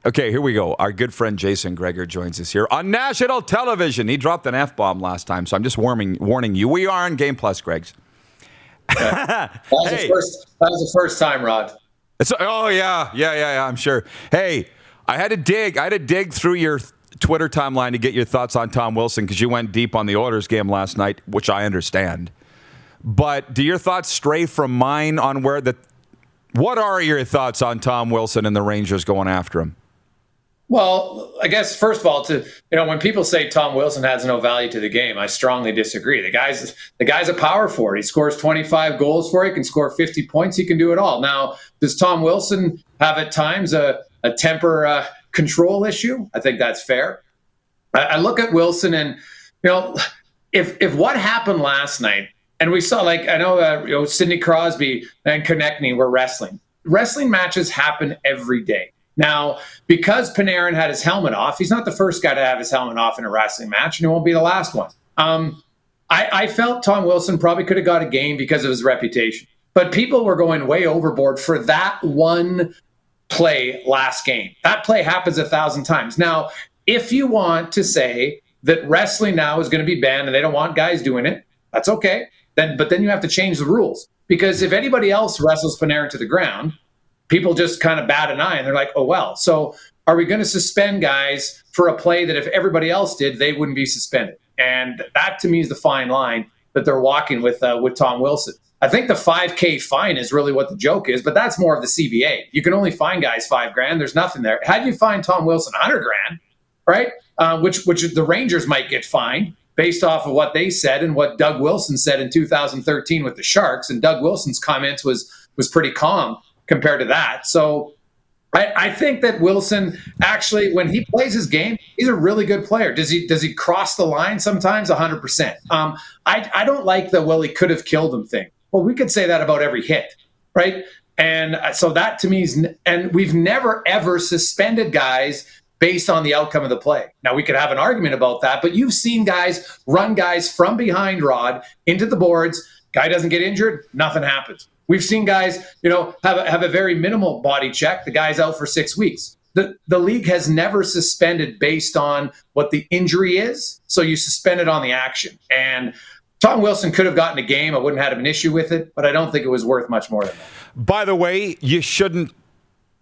Okay, here we go. Our good friend Jason Gregor joins us here on national television. He dropped an F-bomb last time, so I'm just warning you. We are on Game Plus, Gregs. That was the first time, Rod. Yeah, I'm sure. Hey, I had to dig through your Twitter timeline to get your thoughts on Tom Wilson because you went deep on the Oilers game last night, which I understand. But do your thoughts stray from mine on what are your thoughts on Tom Wilson and the Rangers going after him? Well, I guess first of all, when people say Tom Wilson has no value to the game, I strongly disagree. The guy's a power forward. He scores 25 goals for you. He can score 50 points. He can do it all. Now, does Tom Wilson have at times a temper control issue? I think that's fair. I look at Wilson, and if what happened last night, and we saw, I know Sidney Crosby and Konechny were wrestling. Wrestling matches happen every day. Now, because Panarin had his helmet off, he's not the first guy to have his helmet off in a wrestling match, and he won't be the last one. I felt Tom Wilson probably could have got a game because of his reputation. But people were going way overboard for that one play last game. That play happens 1,000 times. Now, if you want to say that wrestling now is going to be banned and they don't want guys doing it, that's okay. But then you have to change the rules. Because if anybody else wrestles Panarin to the ground, people just kind of bat an eye and they're like, oh, well. So are we going to suspend guys for a play that if everybody else did, they wouldn't be suspended? And that, to me, is the fine line that they're walking with Tom Wilson. I think the $5,000 fine is really what the joke is, but that's more of the CBA. You can only fine guys $5,000. There's nothing there. How do you fine Tom Wilson $100,000, right? Which the Rangers might get fined based off of what they said and what Doug Wilson said in 2013 with the Sharks. And Doug Wilson's comments was pretty calm compared to that. So I think that Wilson actually, when he plays his game, he's a really good player. Does he cross the line sometimes? 100%. I don't like the, well, he could have killed him thing. Well, we could say that about every hit, right? And so that to me is, and we've never ever suspended guys based on the outcome of the play. Now, we could have an argument about that, but you've seen guys run guys from behind Rod into the boards. Guy doesn't get injured, nothing happens. We've seen guys, have a very minimal body check. The guy's out for 6 weeks. The league has never suspended based on what the injury is, so you suspend it on the action. And Tom Wilson could have gotten a game. I wouldn't have had an issue with it, but I don't think it was worth much more than that. By the way, you shouldn't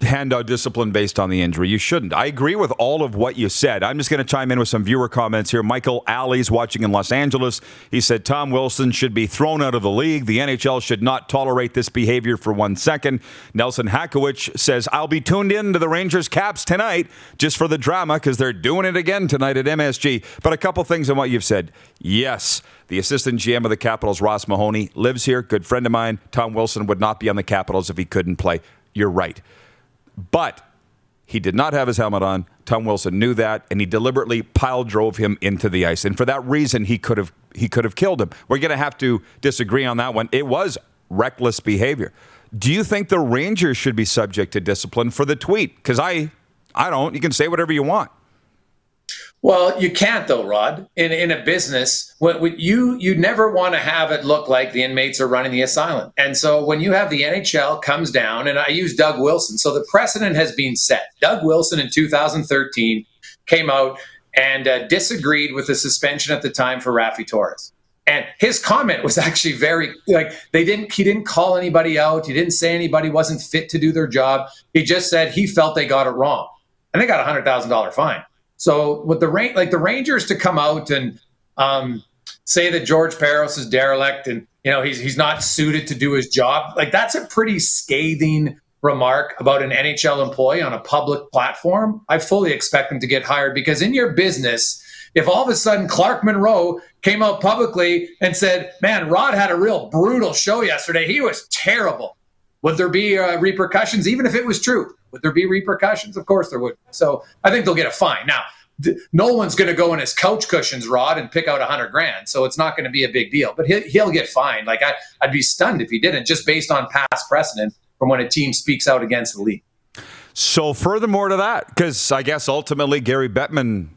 hand out discipline based on the injury. You shouldn't. I agree with all of what you said. I'm just going to chime in with some viewer comments here. Michael Alley's watching in Los Angeles. He said Tom Wilson should be thrown out of the league. The NHL should not tolerate this behavior for 1 second. Nelson Hakowicz says, I'll be tuned in to the Rangers Caps tonight just for the drama because they're doing it again tonight at MSG. But a couple things on what you've said. Yes, the assistant GM of the Capitals, Ross Mahoney, lives here. Good friend of mine. Tom Wilson would not be on the Capitals if he couldn't play. You're right. But he did not have his helmet on. Tom Wilson knew that, and he deliberately pile drove him into the ice. And for that reason, he could have killed him. We're going to have to disagree on that one. It was reckless behavior. Do you think the Rangers should be subject to discipline for the tweet? Because I don't. You can say whatever you want. Well, you can't though, Rod. In a business, you never want to have it look like the inmates are running the asylum. And so when you have the NHL comes down, and I use Doug Wilson, so the precedent has been set. Doug Wilson in 2013 came out and disagreed with the suspension at the time for Raffi Torres. And his comment was actually very he didn't call anybody out. He didn't say anybody wasn't fit to do their job. He just said he felt they got it wrong, and they got a $100,000 fine. So with the Rangers to come out and say that George Parros is derelict and he's not suited to do his job, that's a pretty scathing remark about an NHL employee on a public platform. I fully expect him to get hired, because in your business, if all of a sudden Clark Monroe came out publicly and said, man, Rod had a real brutal show yesterday, he was terrible, would there be repercussions? Even if it was true, would there be repercussions? Of course there would. So I think they'll get a fine. Now, no one's going to go in his couch cushions, Rod, and pick out $100,000. So it's not going to be a big deal. But he'll get fined. I'd be stunned if he didn't, just based on past precedent from when a team speaks out against the league. So furthermore to that, because I guess ultimately Gary Bettman,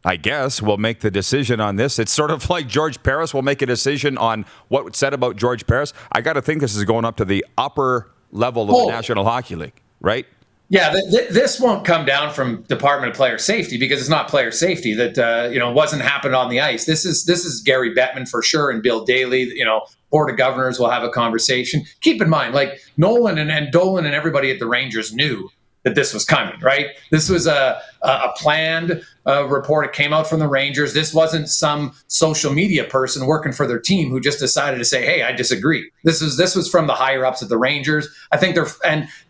will make the decision on this. It's sort of like George Parros will make a decision on what was said about George Parros. I got to think this is going up to the upper level of the National Hockey League, right? Yeah, this won't come down from Department of Player Safety because it's not player safety that wasn't happening on the ice. This is Gary Bettman for sure, and Bill Daly. Board of Governors will have a conversation. Keep in mind, like Nolan and Dolan and everybody at the Rangers knew that this was coming, right? This was a planned report. It came out from the Rangers. This wasn't some social media person working for their team who just decided to say, "Hey, I disagree." This was from the higher ups at the Rangers. I think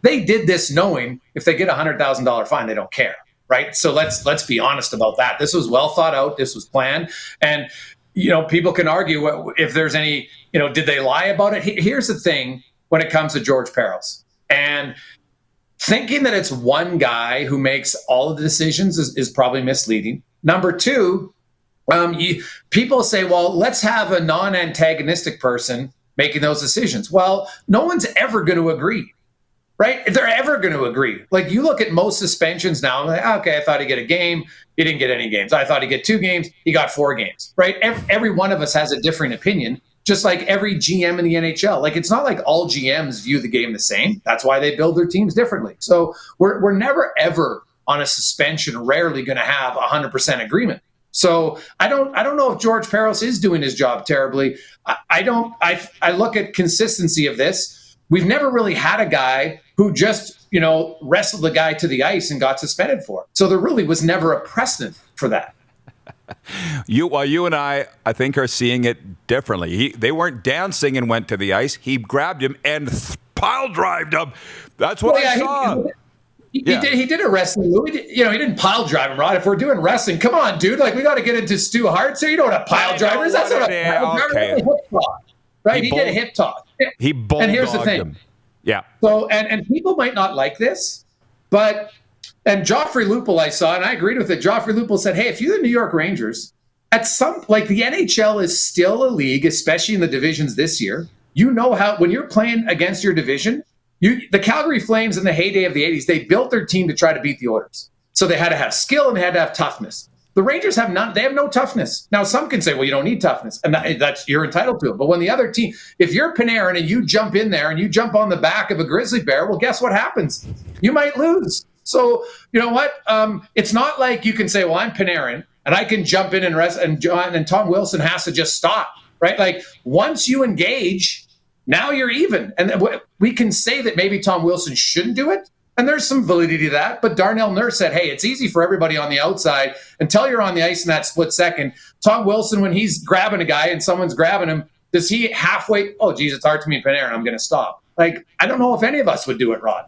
they did this knowing if they get a $100,000 fine, they don't care, right? So let's be honest about that. This was well thought out. This was planned, and people can argue if there's any, did they lie about it? Here's the thing when it comes to George Parros and thinking that it's one guy who makes all of the decisions is probably misleading. Number two, people say, well, let's have a non-antagonistic person making those decisions. Well, no one's ever going to agree, right? They're ever going to agree. Like you look at most suspensions now, I'm like, okay, I thought he'd get a game. He didn't get any games. I thought he'd get 2 games. He got 4 games, right? Every one of us has a different opinion. Just like every GM in the NHL. Like, it's not like all GMs view the game the same. That's why they build their teams differently. So we're never, ever on a suspension, rarely going to have 100% agreement. So I don't know if George Parros is doing his job terribly. I look at consistency of this. We've never really had a guy who just, wrestled the guy to the ice and got suspended for it. So there really was never a precedent for that. You and I think, are seeing it differently. They weren't dancing and went to the ice. He grabbed him and pile drived him. That's what I saw. He did a wrestling move. He didn't pile drive him, Rod. If we're doing wrestling, come on, dude. Like, we got to get into Stu Hart. So you know what a pile driver is? That's not a pile driver. That's a hip toss, right? He did a hip toss. He bulldogged and here's the thing. him. Yeah. So, and people might not like this, but... And Joffrey Lupul, I saw, and I agreed with it. Joffrey Lupul said, hey, if you're the New York Rangers, the NHL is still a league, especially in the divisions this year. How, when you're playing against your division, the Calgary Flames in the heyday of the 80s, they built their team to try to beat the Oilers. So they had to have skill and they had to have toughness. The Rangers have none. They have no toughness. Now, some can say, well, you don't need toughness. And that's you're entitled to it. But when the other team, if you're Panarin and you jump in there and you jump on the back of a grizzly bear, well, guess what happens? You might lose. So, you know what? It's not like you can say, well, I'm Panarin and I can jump in and rest, and Tom Wilson has to just stop, right? Like, once you engage, now you're even. And we can say that maybe Tom Wilson shouldn't do it. And there's some validity to that. But Darnell Nurse said, hey, it's easy for everybody on the outside until you're on the ice in that split second. Tom Wilson, when he's grabbing a guy and someone's grabbing him, does he halfway, oh, geez, it's hard to me, Panarin, I'm going to stop. Like, I don't know if any of us would do it, Rod.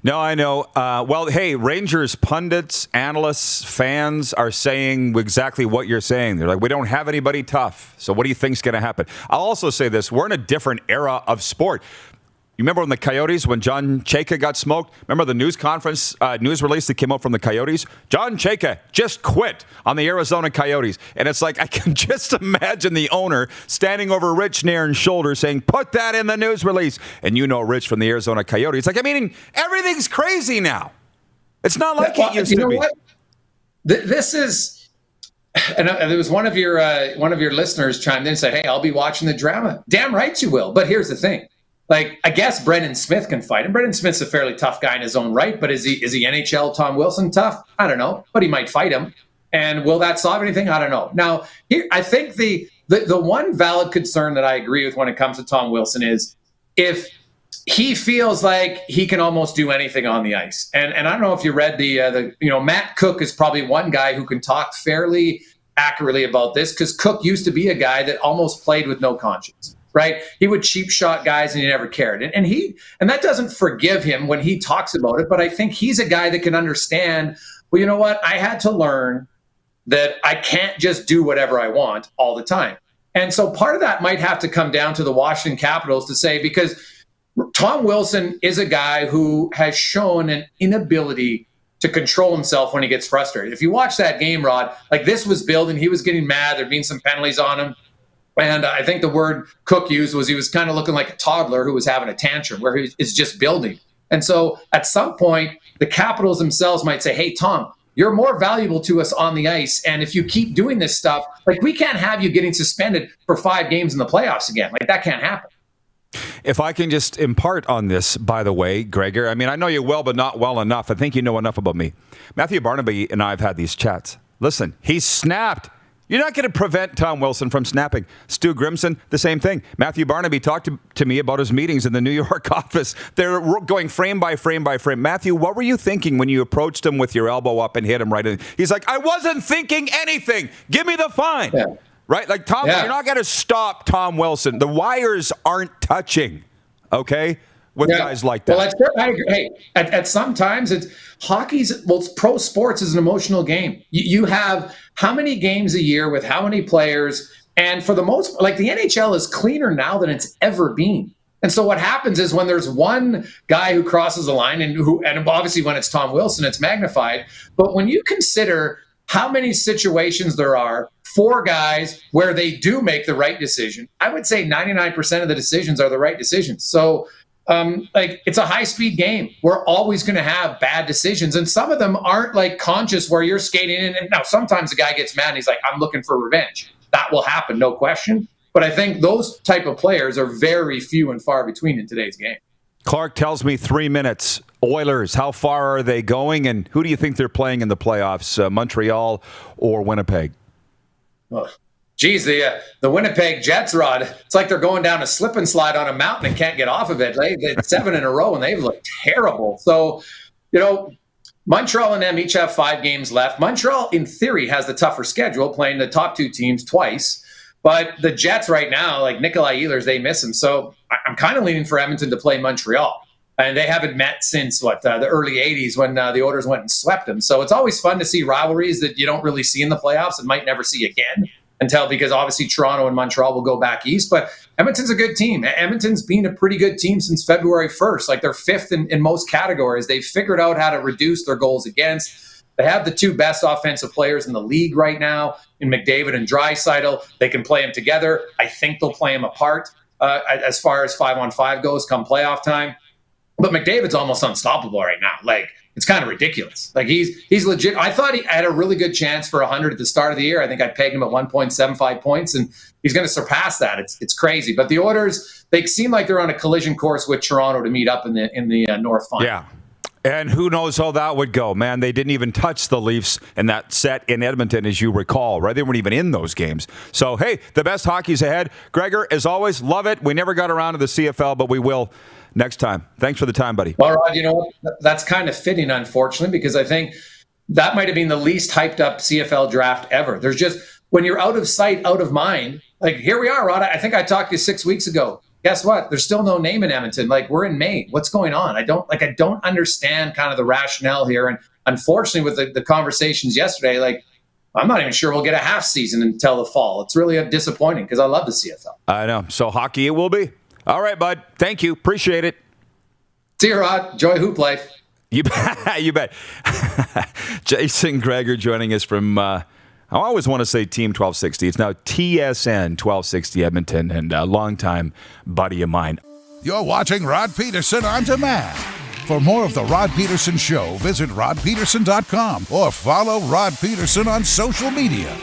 No, I know. Well, hey, Rangers pundits, analysts, fans are saying exactly what you're saying. They're like, we don't have anybody tough. So what do you think's going to happen? I'll also say this. We're in a different era of sport. You remember when the Coyotes, when John Chayka got smoked? Remember the news release that came out from the Coyotes? John Chayka just quit on the Arizona Coyotes. And it's like, I can just imagine the owner standing over Rich Nairn's shoulder saying, put that in the news release. And Rich from the Arizona Coyotes. Like, everything's crazy now. It's not like it used to be. What? This is... And there was one of your listeners chimed in and said, hey, I'll be watching the drama. Damn right you will. But here's the thing. Like, I guess Brendan Smith can fight him. Brendan Smith's a fairly tough guy in his own right, but is he NHL Tom Wilson tough? I don't know, but he might fight him. And will that solve anything? I don't know. Now, here, I think the one valid concern that I agree with when it comes to Tom Wilson is if he feels like he can almost do anything on the ice. And I don't know if you read the Matt Cook is probably one guy who can talk fairly accurately about this, because Cook used to be a guy that almost played with no conscience. Right? He would cheap shot guys and he never cared. And that doesn't forgive him when he talks about it. But I think he's a guy that can understand, well, you know what? I had to learn that I can't just do whatever I want all the time. And so part of that might have to come down to the Washington Capitals to say, because Tom Wilson is a guy who has shown an inability to control himself when he gets frustrated. If you watch that game, Rod, like, this was building, he was getting mad, there'd been some penalties on him. And I think the word Cook used was he was kind of looking like a toddler who was having a tantrum, where he is just building. And so at some point, the Capitals themselves might say, hey, Tom, you're more valuable to us on the ice. And if you keep doing this stuff, like, we can't have you getting suspended for 5 games in the playoffs again. Like, that can't happen. If I can just impart on this, by the way, Gregor, I mean, I know you well, but not well enough. I think you know enough about me. Matthew Barnaby and I have had these chats. Listen, he snapped. You're not going to prevent Tom Wilson from snapping. Stu Grimson, the same thing. Matthew Barnaby talked to me about his meetings in the New York office. They're going frame by frame by frame. Matthew, what were you thinking when you approached him with your elbow up and hit him right in? He's like, I wasn't thinking anything. Give me the fine. Yeah. Right? Like, Tom, you're not going to stop Tom Wilson. The wires aren't touching, okay, with guys like that. Well, I agree. Hey, at some times, pro sports is an emotional game. You have how many games a year with how many players, and for the most, like the NHL is cleaner now than it's ever been. And so what happens is when there's one guy who crosses the line, and obviously when it's Tom Wilson, it's magnified. But when you consider how many situations there are for guys where they do make the right decision, I would say 99% of the decisions are the right decisions. So, it's a high-speed game. We're always going to have bad decisions, and some of them aren't like conscious where you're skating in. And now sometimes a guy gets mad and he's like, I'm looking for revenge. That will happen, no question. But I think those type of players are very few and far between in today's game. Clark tells me 3 minutes. Oilers, how far are they going, and who do you think they're playing in the playoffs, Montreal or Winnipeg? Well, geez, the Winnipeg Jets, Rod, it's like they're going down a slip and slide on a mountain and can't get off of it. They've 7 in a row, and they've looked terrible. So, Montreal and them each have 5 games left. Montreal, in theory, has the tougher schedule, playing the top 2 teams twice. But the Jets right now, like Nikolai Ehlers, they miss him. So I'm kind of leaning for Edmonton to play Montreal. And they haven't met since, the early 80s when the Oilers went and swept them. So it's always fun to see rivalries that you don't really see in the playoffs and might never see again because obviously Toronto and Montreal will go back east. But Edmonton's a good team. Edmonton's been a pretty good team since February 1st. Like, they're 5th in most categories. They've figured out how to reduce their goals against. They have the 2 best offensive players in the league right now in McDavid and Draisaitl. They can play them together. I think they'll play them apart as far as 5-on-5 goes come playoff time. But McDavid's almost unstoppable right now. Like, it's kind of ridiculous. Like, he's legit. I thought he had a really good chance for 100 at the start of the year. I think I pegged him at 1.75 points, and he's going to surpass that. It's crazy. But the Oilers, they seem like they're on a collision course with Toronto to meet up in the North Final. Yeah. And who knows how that would go, man. They didn't even touch the Leafs in that set in Edmonton, as you recall, right? They weren't even in those games. So, hey, the best hockey's ahead. Gregor, as always, love it. We never got around to the CFL, but we will next time. Thanks for the time, buddy. Well, Rod, you know what? That's kind of fitting, unfortunately, because I think that might have been the least hyped up CFL draft ever. There's just, when you're out of sight, out of mind, like here we are, Rod. I think I talked to you 6 weeks ago. Guess what? There's still no name in Edmonton. Like, we're in May. What's going on? I don't understand kind of the rationale here. And unfortunately, with the conversations yesterday, like, I'm not even sure we'll get a half season until the fall. It's really disappointing because I love the CFL. I know. So hockey it will be. All right, bud. Thank you. Appreciate it. See you, Rod. Enjoy hoop life. You bet. Jason Gregor joining us from, I always want to say Team 1260. It's now TSN 1260 Edmonton, and a longtime buddy of mine. You're watching Rod Pedersen On Demand. For more of The Rod Pedersen Show, visit rodpedersen.com or follow Rod Pedersen on social media.